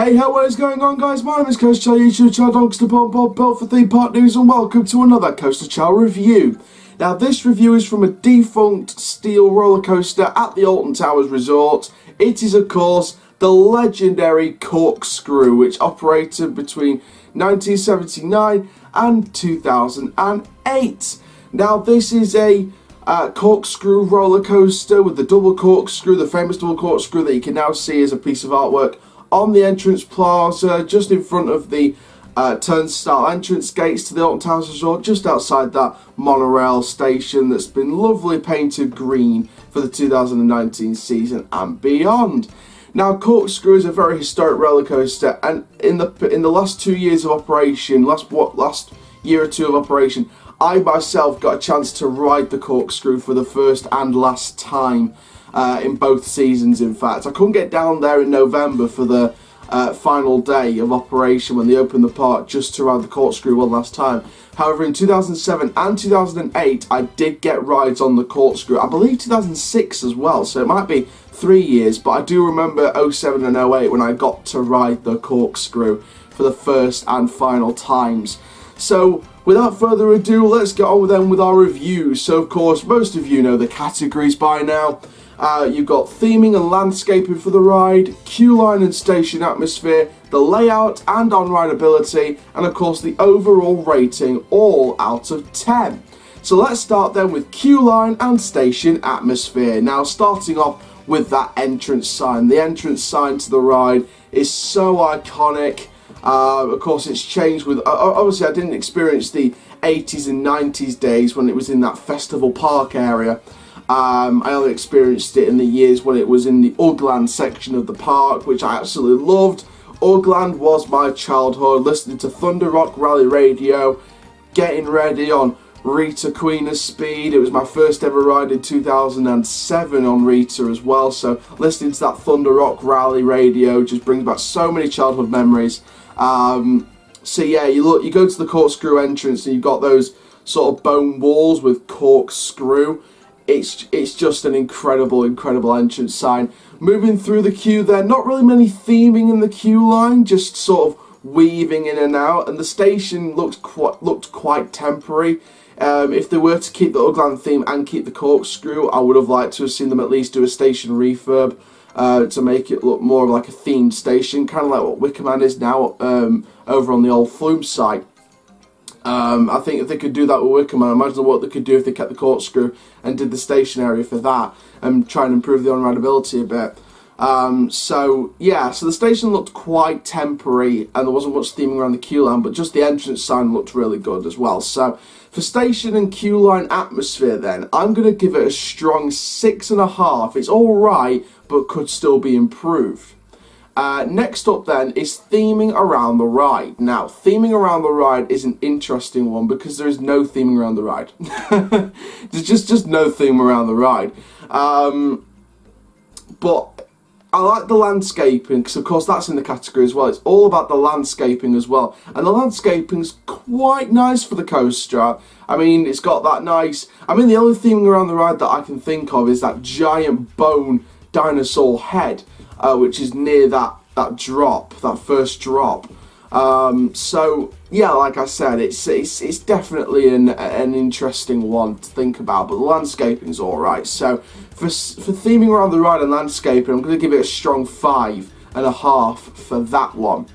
Hey, what is going on, guys? My name is Coaster Chall, YouTube channel, Donkster Bob, built for theme park news, and welcome to another Coaster Chall review. Now, this review is from a defunct steel roller coaster at the Alton Towers resort. It is, of course, the legendary Corkscrew, which operated between 1979 and 2008. Now, this is a corkscrew roller coaster with the double corkscrew, the famous double corkscrew that you can now see as a piece of artwork on the entrance plaza, just in front of the turnstile entrance gates to the Alton Towers Resort, just outside that monorail station that's been lovely painted green for the 2019 season and beyond. Now, Corkscrew is a very historic roller coaster, and in the last 2 years of operation, last year or two of operation, I myself got a chance to ride the Corkscrew for the first and last time in both seasons. In fact, I couldn't get down there in November for the final day of operation when they opened the park, just to ride the Corkscrew one last time. However, in 2007 and 2008, I did get rides on the Corkscrew. I believe 2006 as well, so it might be 3 years, but I do remember 07 and 08 when I got to ride the Corkscrew for the first and final times. So, without further ado, let's get on with our reviews. So, of course, most of you know the categories by now. You've got theming and landscaping for the ride, queue line and station atmosphere, the layout and on-rideability, and of course the overall rating, all out of 10. So let's start then with queue line and station atmosphere. Now, starting off with that entrance sign. The entrance sign to the ride is so iconic. Of course, it's changed with, obviously I didn't experience the 80s and 90s days when it was in that festival park area. I only experienced it in the years when it was in the Ugland section of the park, which I absolutely loved. Ugland was my childhood, listening to Thunder Rock Rally Radio, getting ready on Rita Queen of Speed. It was my first ever ride in 2007 on Rita as well, so listening to that Thunder Rock Rally Radio just brings back so many childhood memories. So yeah, you go to the Corkscrew entrance and you've got those sort of bone walls with corkscrew. It's just an incredible entrance sign. Moving through the queue there, not really many theming in the queue line, just sort of weaving in and out, and the station looked quite temporary. If they were to keep the Ugland theme and keep the Corkscrew, I would have liked to have seen them at least do a station refurb to make it look more like a themed station, kind of like what Wickerman is now over on the old Flume site. I think if they could do that with Wickerman, imagine what they could do if they kept the Corkscrew and did the station area for that and try and improve the on-rideability a bit. So yeah, so the station looked quite temporary and there wasn't much theming around the queue line, but just the entrance sign looked really good as well. So for station and queue line atmosphere then, I'm going to give it a strong 6.5. It's alright, but could still be improved. Next up then is theming around the ride. Now, theming around the ride is an interesting one because there is no theming around the ride. There's just no theme around the ride. But I like the landscaping because, of course, that's in the category as well. It's all about the landscaping as well. And the landscaping's quite nice for the coaster. I mean, it's got that nice... I mean, the only theming around the ride that I can think of is that giant bone dinosaur head, which is near that first drop. So yeah, like I said, it's definitely an interesting one to think about, but the landscaping's all right. So for theming around the ride and landscaping, I'm going to give it a strong 5.5 for that one.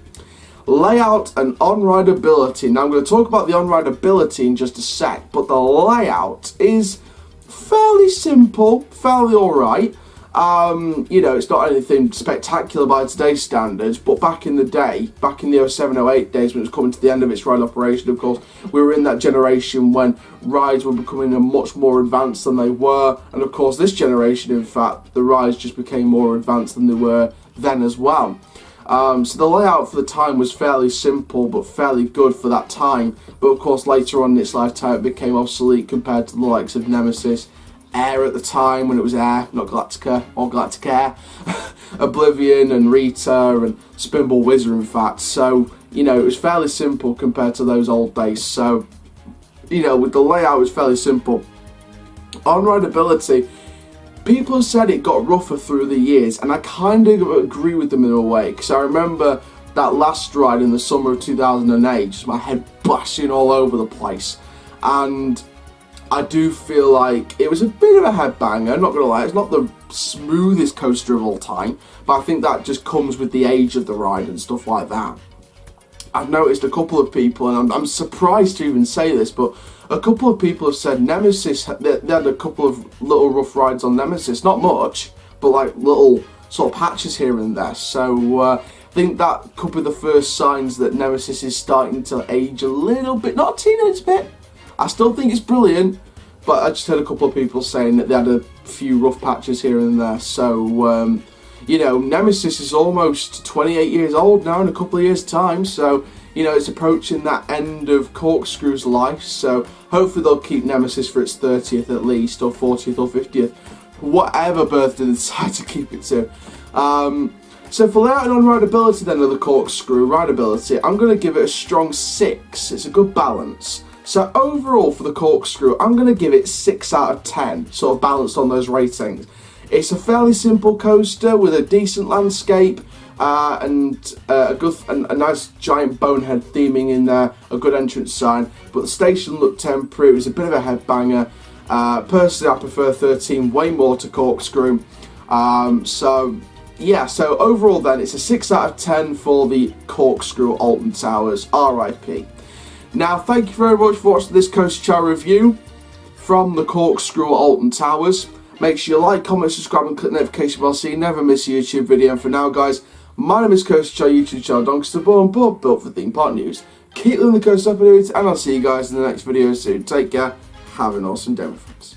Layout and on-rideability. Now I'm going to talk about the on-rideability in just a sec, but the layout is fairly simple, fairly all right. You know, it's not anything spectacular by today's standards, but back in the day, back in the 07-08 days when it was coming to the end of its ride operation, of course, we were in that generation when rides were becoming much more advanced than they were, and of course this generation, in fact, the rides just became more advanced than they were then as well. So the layout for the time was fairly simple, but fairly good for that time, but of course later on in its lifetime it became obsolete compared to the likes of Nemesis, Air at the time, when it was Air, not Galactica, or Galactic Air, Oblivion and Rita and Spinball Wizard, in fact. So, you know, it was fairly simple compared to those old days. So, you know, with the layout, it was fairly simple. On rideability, people said it got rougher through the years, and I kind of agree with them in a way, because I remember that last ride in the summer of 2008, just my head bashing all over the place. And I do feel like it was a bit of a headbanger, not gonna lie. It's not the smoothest coaster of all time, but I think that just comes with the age of the ride and stuff like that. I've noticed a couple of people, and I'm surprised to even say this, but a couple of people have said Nemesis, they had a couple of little rough rides on Nemesis, not much, but like little sort of patches here and there. So I think that could be the first signs that Nemesis is starting to age a little bit, not a teenage bit. I still think it's brilliant, but I just heard a couple of people saying that they had a few rough patches here and there. So, you know, Nemesis is almost 28 years old now in a couple of years' time. So, you know, it's approaching that end of Corkscrew's life. So, hopefully they'll keep Nemesis for its 30th at least, or 40th or 50th. Whatever birthday they decide to keep it to. So for layout and rideability then of the Corkscrew, rideability, I'm going to give it a strong 6. It's a good balance. So overall for the Corkscrew, I'm going to give it 6 out of 10, sort of balanced on those ratings. It's a fairly simple coaster with a decent landscape and a nice giant bonehead theming in there, a good entrance sign, but the station looked temporary, it was a bit of a headbanger. Personally, I prefer 13 way more to Corkscrew. So yeah, so overall then, it's a 6 out of 10 for the Corkscrew Alton Towers, RIP. Now, thank you very much for watching this Coaster Chall review from the Corkscrew Alton Towers. Make sure you like, comment, subscribe and click the notification bell so you never miss a YouTube video. And for now, guys, my name is Coaster Chall, YouTube channel, Doncaster Born, built for theme park news. Keep living the coaster up and I'll see you guys in the next video soon. Take care, have an awesome day, my friends.